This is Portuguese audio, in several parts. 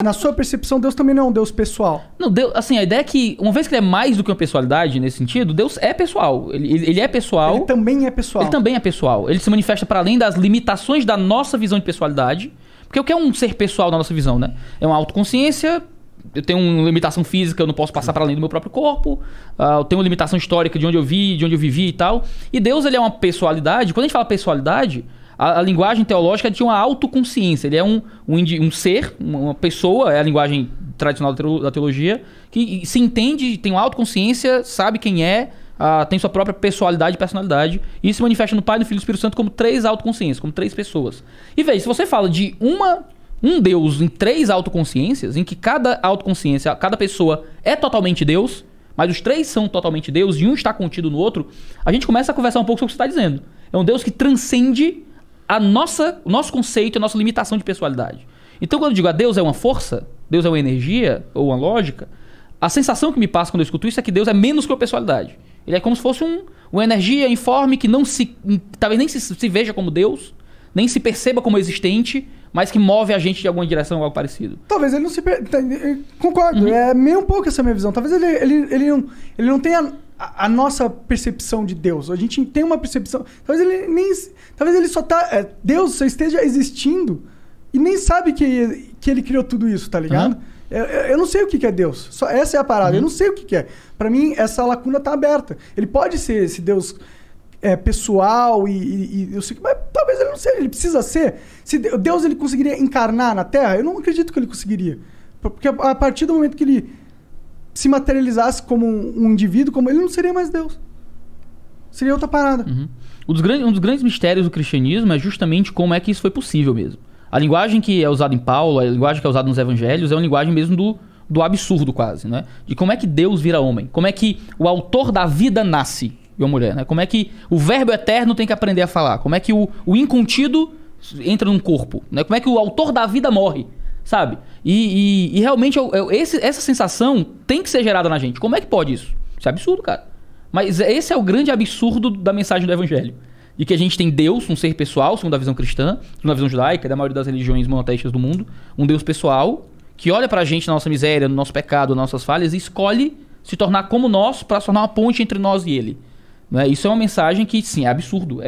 Na sua percepção, Deus também não é um Deus pessoal. Não, Deus, assim, a ideia é que, uma vez que ele é mais do que uma pessoalidade nesse sentido, Deus é pessoal. Ele é pessoal. Ele também é pessoal. Ele também é pessoal. Ele se manifesta para além das limitações da nossa visão de pessoalidade. Porque o que é um ser pessoal na nossa visão, né? É uma autoconsciência. Eu tenho uma limitação física, eu não posso passar para além do meu próprio corpo. Eu tenho uma limitação histórica de onde eu vivi e tal. E Deus, ele é uma pessoalidade. Quando a gente fala pessoalidade, a linguagem teológica é de uma autoconsciência. Ele é um ser, uma pessoa, é a linguagem tradicional da teologia, que se entende, tem uma autoconsciência, sabe quem é, tem sua própria pessoalidade e personalidade. E isso se manifesta no Pai, no Filho e no Espírito Santo como 3 autoconsciências, como 3 pessoas. E veja, se você fala de um Deus em 3 autoconsciências, em que cada autoconsciência, cada pessoa é totalmente Deus, mas os 3 são totalmente Deus e um está contido no outro, a gente começa a conversar um pouco sobre o que você está dizendo. É um Deus que transcende o nosso conceito, a nossa limitação de pessoalidade. Então, quando eu digo a Deus é uma força, Deus é uma energia ou uma lógica, a sensação que me passa quando eu escuto isso é que Deus é menos que uma pessoalidade. Ele é como se fosse uma energia informe que talvez nem se veja como Deus, nem se perceba como existente, mas que move a gente de alguma direção ou algo parecido. Talvez ele não se... Concordo, é meio um pouco essa minha visão. Talvez ele não tenha a nossa percepção de Deus. A gente tem uma percepção... Talvez ele só tá... Deus só esteja existindo e nem sabe que ele criou tudo isso, tá ligado? Eu não sei o que é Deus. Essa é a parada. Eu não sei o que é. Pra mim, essa lacuna tá aberta. Ele pode ser esse Deus... pessoal e eu sei que, mas talvez ele não seja, ele precisa ser. Se Deus ele conseguiria encarnar na Terra, eu não acredito que ele conseguiria. Porque a partir do momento que ele se materializasse como um indivíduo, como ele não seria mais Deus. Seria outra parada. Um dos grandes mistérios do cristianismo é justamente como é que isso foi possível mesmo. A linguagem que é usada em Paulo, a linguagem que é usada nos evangelhos, é uma linguagem mesmo do absurdo quase, né? De como é que Deus vira homem. Como é que o autor da vida nasce. Uma mulher, né? Como é que o verbo eterno tem que aprender a falar? Como é que o incontido entra num corpo? Né? Como é que o autor da vida morre? Sabe? E realmente essa sensação tem que ser gerada na gente. Como é que pode isso? Isso é absurdo, cara. Mas esse é o grande absurdo da mensagem do evangelho. De que a gente tem Deus, um ser pessoal, segundo a visão cristã, segundo a visão judaica, da maioria das religiões monoteístas do mundo, um Deus pessoal, que olha pra gente na nossa miséria, no nosso pecado, nas nossas falhas, e escolhe se tornar como nós para se tornar uma ponte entre nós e ele. Né? Isso é uma mensagem que, sim, é absurdo.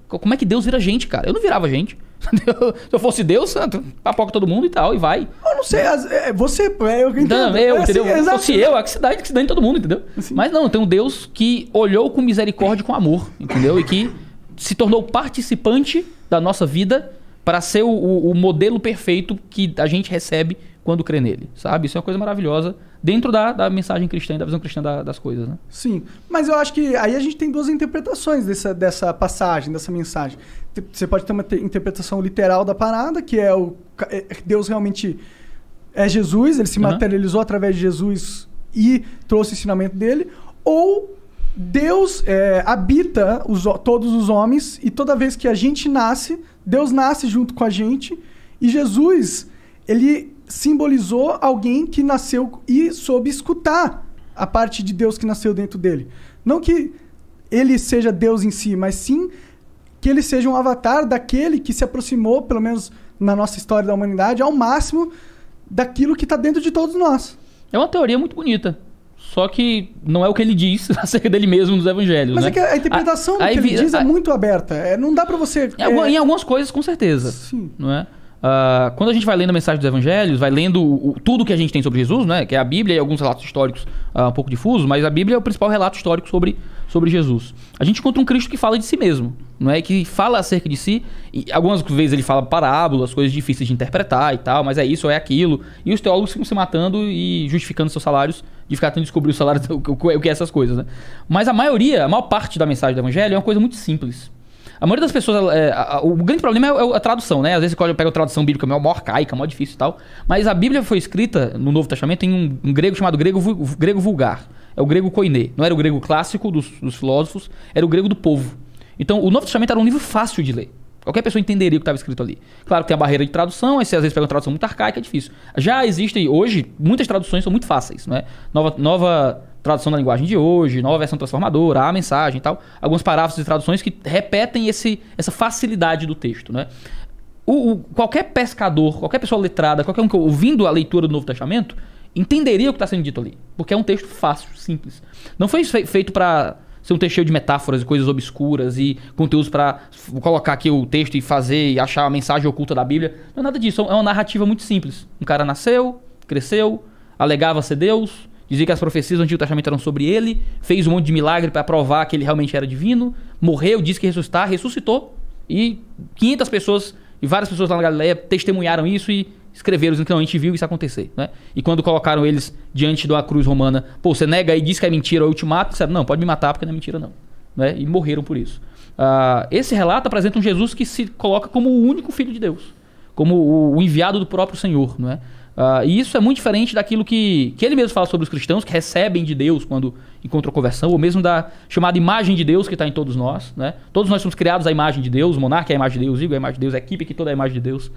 Como é que Deus vira gente, cara? Eu não virava gente. Se eu fosse Deus, papoca todo mundo e tal, e vai. Eu não sei, você... Eu entendo. Não, entendeu? Se fosse eu, que se dane todo mundo, entendeu? Assim. Mas não, tem um Deus que olhou com misericórdia e com amor, entendeu? E que se tornou participante da nossa vida para ser o modelo perfeito que a gente recebe quando crê nele, sabe? Isso é uma coisa maravilhosa dentro da mensagem cristã, da visão cristã das coisas, né? Sim, mas eu acho que aí a gente tem 2 interpretações dessa passagem, dessa mensagem. Você pode ter uma interpretação literal da parada, que é Deus realmente é Jesus, ele se materializou através de Jesus e trouxe o ensinamento dele, ou Deus habita todos os homens e toda vez que a gente nasce, Deus nasce junto com a gente e Jesus, ele simbolizou alguém que nasceu e soube escutar a parte de Deus que nasceu dentro dele. Não que ele seja Deus em si, mas sim que ele seja um avatar daquele que se aproximou, pelo menos na nossa história da humanidade, ao máximo daquilo que está dentro de todos nós. É uma teoria muito bonita. Só que não é o que ele diz acerca dele mesmo nos evangelhos, mas né? É que a interpretação do que ele diz é muito aberta. Não dá pra você... Em algumas coisas, com certeza. Sim. Não é? Quando a gente vai lendo a mensagem dos evangelhos, vai lendo tudo que a gente tem sobre Jesus, né? Que é a Bíblia e alguns relatos históricos um pouco difusos, mas a Bíblia é o principal relato histórico sobre Jesus. A gente encontra um Cristo que fala de si mesmo, não é? Que fala acerca de si, e algumas vezes ele fala parábolas, coisas difíceis de interpretar e tal, mas é isso ou é aquilo, e os teólogos ficam se matando e justificando seus salários, de ficar tentando descobrir o salário, o que é essas coisas, né? Mas a maior parte da mensagem do evangelho é uma coisa muito simples. A maioria das pessoas... o grande problema é a tradução, né? Às vezes você pega a tradução bíblica mó arcaica, mó difícil e tal. Mas a Bíblia foi escrita no Novo Testamento em um grego chamado grego vulgar. É o grego koiné. Não era o grego clássico dos filósofos, era o grego do povo. Então, o Novo Testamento era um livro fácil de ler. Qualquer pessoa entenderia o que estava escrito ali. Claro que tem a barreira de tradução, aí você às vezes pega uma tradução muito arcaica, é difícil. Já existem hoje, muitas traduções são muito fáceis, não é? Nova tradução da linguagem de hoje, nova versão transformadora, a mensagem e tal. Alguns parágrafos de traduções que repetem essa facilidade do texto, né? qualquer pescador, qualquer pessoa letrada, qualquer um que ouvindo a leitura do Novo Testamento, entenderia o que está sendo dito ali. Porque é um texto fácil, simples. Não foi feito para ser um texto cheio de metáforas e coisas obscuras e conteúdos para colocar aqui o texto e fazer e achar a mensagem oculta da Bíblia. Não é nada disso. É uma narrativa muito simples. Um cara nasceu, cresceu, alegava ser Deus, dizia que as profecias do Antigo Testamento eram sobre ele, fez um monte de milagre para provar que ele realmente era divino, morreu, disse que ia ressuscitar, ressuscitou, e 500 pessoas e várias pessoas lá na Galileia testemunharam isso e escreveram dizendo que não, a gente viu isso acontecer, né? E quando colocaram eles diante de uma cruz romana, pô, você nega e diz que é mentira, ou eu te mato, disseram, não, pode me matar porque não é mentira não, né? E morreram por isso. Esse relato apresenta um Jesus que se coloca como o único Filho de Deus, como o enviado do próprio Senhor, não é? E isso é muito diferente daquilo que ele mesmo fala sobre os cristãos que recebem de Deus quando encontram conversão, ou mesmo da chamada imagem de Deus que está em todos nós, né? Todos nós somos criados à imagem de Deus, o monarca é a imagem de Deus, o Igor é a imagem de Deus, a equipe aqui toda é a imagem de Deus.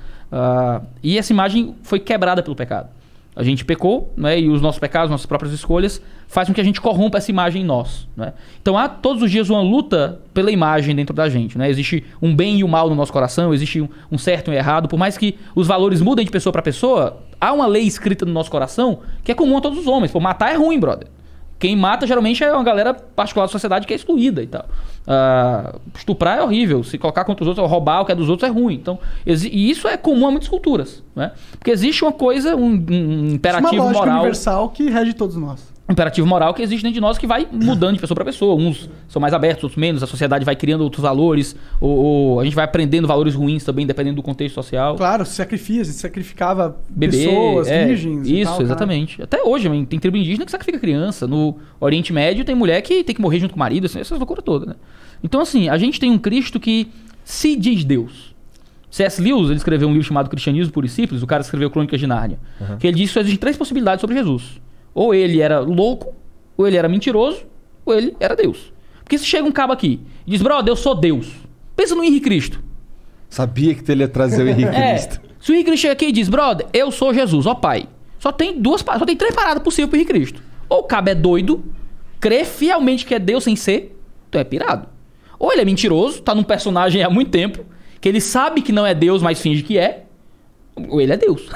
E essa imagem foi quebrada pelo pecado. A gente pecou, né? E os nossos pecados, nossas próprias escolhas, fazem com que a gente corrompa essa imagem em nós, né? Então há todos os dias uma luta pela imagem dentro da gente, né? Existe um bem e o mal no nosso coração, existe um certo e um errado. Por mais que os valores mudem de pessoa para pessoa, há uma lei escrita no nosso coração que é comum a todos os homens. Pô, matar é ruim, brother. Quem mata geralmente é uma galera particular da sociedade que é excluída e tal. Estuprar é horrível. Se colocar contra os outros, roubar o que é dos outros é ruim. Então, e isso é comum a muitas culturas, né? Porque existe uma coisa, um imperativo uma lógica moral universal que rege todos nós. Imperativo moral que existe dentro de nós que vai mudando de pessoa para pessoa. Uns são mais abertos, outros menos. A sociedade vai criando outros valores. Ou a gente vai aprendendo valores ruins também, dependendo do contexto social. Claro, se sacrificava pessoas, virgens isso, e tal, exatamente. Cara. Até hoje, tem tribo indígena que sacrifica criança. No Oriente Médio tem mulher que tem que morrer junto com o marido. Assim, essas loucuras todas, né? Então, assim, a gente tem um Cristo que se diz Deus. C.S. Lewis, ele escreveu um livro chamado Cristianismo Puro e Simples. O cara escreveu Crônicas de Nárnia. Que ele diz que só existem 3 possibilidades sobre Jesus. Ou ele era louco, ou ele era mentiroso, ou ele era Deus. Porque se chega um cabo aqui e diz, brother, eu sou Deus. Pensa no Henrique Cristo. Sabia que ele ia trazer o Henrique Cristo. Se o Henrique Cristo chega aqui e diz, brother, eu sou Jesus, ó pai. Só tem 3 paradas possíveis pro Henrique Cristo. Ou o cabo é doido, crê fielmente que é Deus sem ser, então é pirado. Ou ele é mentiroso, tá num personagem há muito tempo, que ele sabe que não é Deus, mas finge que é. Ou ele é Deus.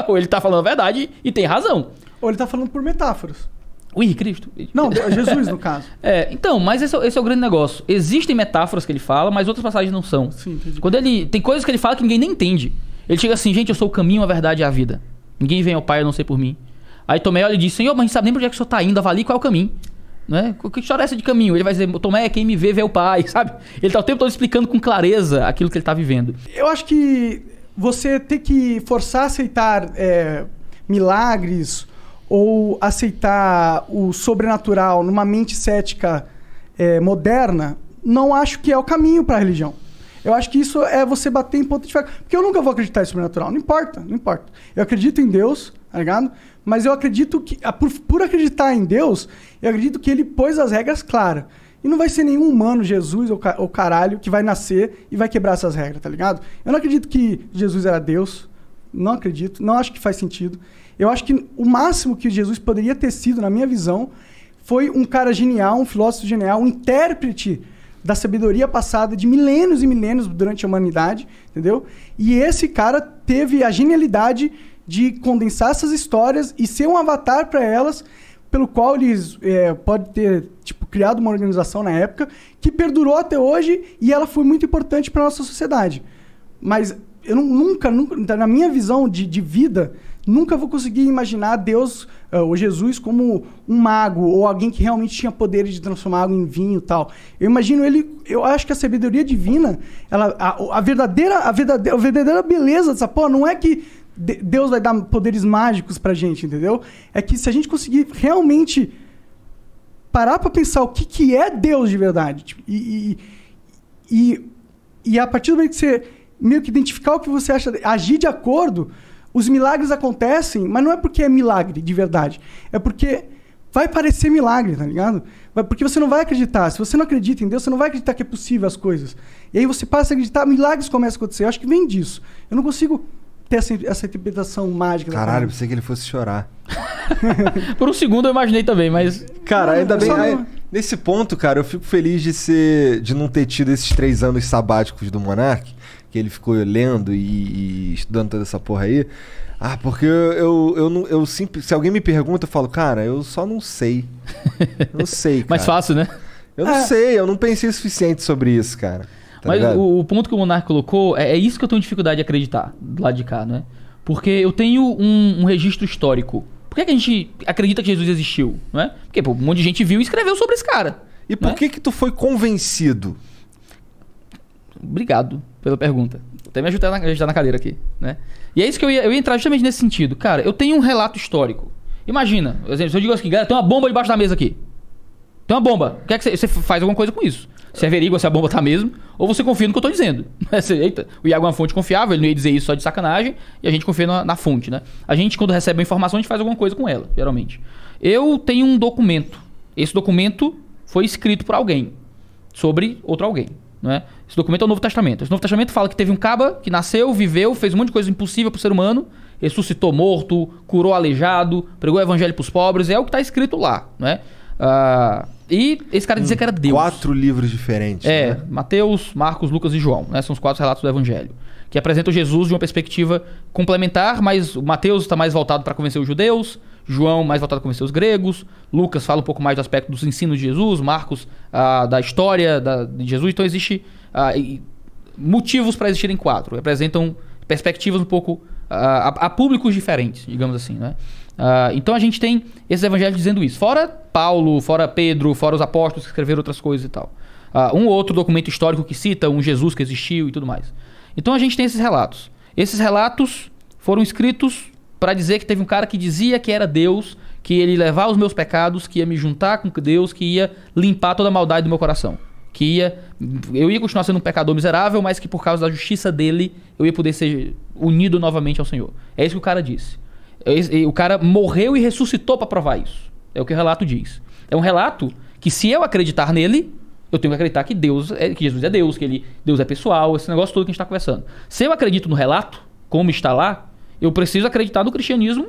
Ou ele tá falando a verdade e tem razão. Ou ele tá falando por metáforas. O Henrique Cristo? Não, Jesus no caso. Então, mas esse é o grande negócio. Existem metáforas que ele fala, mas outras passagens não são. Sim, entendi. Tem coisas que ele fala que ninguém nem entende. Ele chega assim, gente, eu sou o caminho, a verdade e a vida. Ninguém vem ao Pai a não ser por mim. Aí Tomé olha e diz, Senhor, mas a gente sabe nem pra onde é que o senhor tá indo, avalie qual é o caminho. Né? Que história é essa de caminho? Ele vai dizer, Tomé, quem me vê o Pai, sabe? Ele tá o tempo todo explicando com clareza aquilo que ele tá vivendo. Eu acho que você ter que forçar a aceitar milagres ou aceitar o sobrenatural numa mente cética moderna, não acho que é o caminho para a religião. Eu acho que isso é você bater em ponto de faca. Porque eu nunca vou acreditar em sobrenatural. Não importa, não importa. Eu acredito em Deus, tá ligado? Mas eu acredito que, por acreditar em Deus, eu acredito que ele pôs as regras claras. E não vai ser nenhum humano, Jesus ou caralho, que vai nascer e vai quebrar essas regras, tá ligado? Eu não acredito que Jesus era Deus. Não acredito. Não acho que faz sentido. Eu acho que o máximo que Jesus poderia ter sido, na minha visão, foi um cara genial, um filósofo genial, um intérprete da sabedoria passada de milênios e milênios durante a humanidade, entendeu? E esse cara teve a genialidade de condensar essas histórias e ser um avatar para elas, pelo qual eles pode ter criado uma organização na época que perdurou até hoje e ela foi muito importante para nossa sociedade. Mas eu nunca, na minha visão de vida, nunca vou conseguir imaginar Deus ou Jesus como um mago ou alguém que realmente tinha poderes de transformar água em vinho e tal. Eu imagino ele, eu acho que a sabedoria divina, a verdadeira beleza dessa porra não é que Deus vai dar poderes mágicos pra gente, entendeu? É que se a gente conseguir realmente parar pra pensar o que é Deus de verdade, e a partir do momento que você meio que identificar o que você acha, agir de acordo, os milagres acontecem, mas não é porque é milagre de verdade. É porque vai parecer milagre, tá ligado? Porque você não vai acreditar. Se você não acredita em Deus, você não vai acreditar que é possível as coisas. E aí você passa a acreditar, milagres começam a acontecer. Eu acho que vem disso. Eu não consigo ter essa interpretação mágica. Caralho, pensei que ele fosse chorar. Por um segundo eu imaginei também, mas... Cara, ainda bem... Nesse ponto, cara, eu fico feliz de não ter tido esses 3 anos sabáticos do Monark, que ele ficou lendo e estudando toda essa porra aí. Ah, porque eu sempre... Se alguém me pergunta, eu falo, cara, eu só não sei. Não sei, cara. Mais fácil, né? Eu não sei, eu não pensei o suficiente sobre isso, cara. Tá Mas ligado? o ponto que o Monark colocou, é isso que eu tenho dificuldade de acreditar, do lado de cá, né? Porque eu tenho um registro histórico. Por que a gente acredita que Jesus existiu, não é? Porque pô, um monte de gente viu e escreveu sobre esse cara. E por que tu foi convencido? Obrigado pela pergunta. Até me ajudar na cadeira aqui, né? E é isso que eu ia entrar justamente nesse sentido. Cara, eu tenho um relato histórico. Imagina, por exemplo, se eu digo assim, galera, tem uma bomba debaixo da mesa aqui. Tem uma bomba. O que é que você faz alguma coisa com isso? Você averigua se a bomba tá mesmo, ou você confia no que eu tô dizendo. Eita, o Iago é uma fonte confiável, ele não ia dizer isso só de sacanagem, e a gente confia na fonte, né? A gente, quando recebe uma informação, a gente faz alguma coisa com ela, geralmente. Eu tenho um documento. Esse documento foi escrito por alguém, sobre outro alguém, não é? Esse documento é o Novo Testamento. Esse Novo Testamento fala que teve um caba que nasceu, viveu, fez um monte de coisa impossível pro ser humano, ressuscitou morto, curou aleijado, pregou o evangelho pros pobres, é o que tá escrito lá, não é? E esse cara dizia que era Deus. 4 livros diferentes. Né? Mateus, Marcos, Lucas e João, né? São os 4 relatos do Evangelho. Que apresentam Jesus de uma perspectiva complementar, mas o Mateus está mais voltado para convencer os judeus, João mais voltado para convencer os gregos, Lucas fala um pouco mais do aspecto dos ensinos de Jesus, Marcos da história de Jesus. Então existe motivos para existirem 4. Representam perspectivas um pouco a públicos diferentes, digamos assim, né? Então a gente tem esses evangelhos dizendo isso. Fora Paulo, fora Pedro, fora os apóstolos que escreveram outras coisas e tal. Um outro documento histórico que cita um Jesus que existiu e tudo mais. Então a gente tem esses relatos. Esses relatos foram escritos para dizer que teve um cara que dizia que era Deus, que ele ia levar os meus pecados, que ia me juntar com Deus, que ia limpar toda a maldade do meu coração. Eu ia continuar sendo um pecador miserável, mas que por causa da justiça dele, eu ia poder ser unido novamente ao Senhor. É isso que o cara disse. O cara morreu e ressuscitou para provar isso. É o que o relato diz. É um relato que, se eu acreditar nele, eu tenho que acreditar que que Jesus é Deus, que Deus é pessoal, esse negócio todo que a gente está conversando. Se eu acredito no relato, como está lá, eu preciso acreditar no cristianismo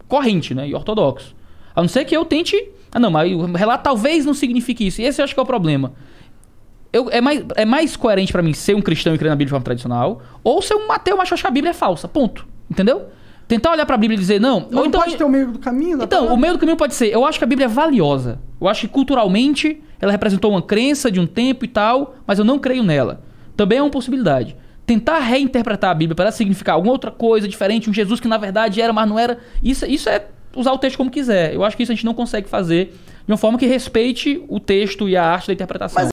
corrente, né, e ortodoxo. A não ser que eu tente... não, mas o relato talvez não signifique isso. E esse eu acho que é o problema. É mais coerente para mim ser um cristão e crer na Bíblia de forma tradicional, ou ser um ateu, mas achar que a Bíblia é falsa. Ponto. Entendeu? Tentar olhar pra Bíblia e dizer, não... Ou então pode ter o meio do caminho? Então, o meio do caminho pode ser... Eu acho que a Bíblia é valiosa. Eu acho que culturalmente ela representou uma crença de um tempo e tal, mas eu não creio nela. Também é uma possibilidade. Tentar reinterpretar a Bíblia para significar alguma outra coisa diferente, um Jesus que na verdade era, mas não era... Isso é usar o texto como quiser. Eu acho que isso a gente não consegue fazer de uma forma que respeite o texto e a arte da interpretação.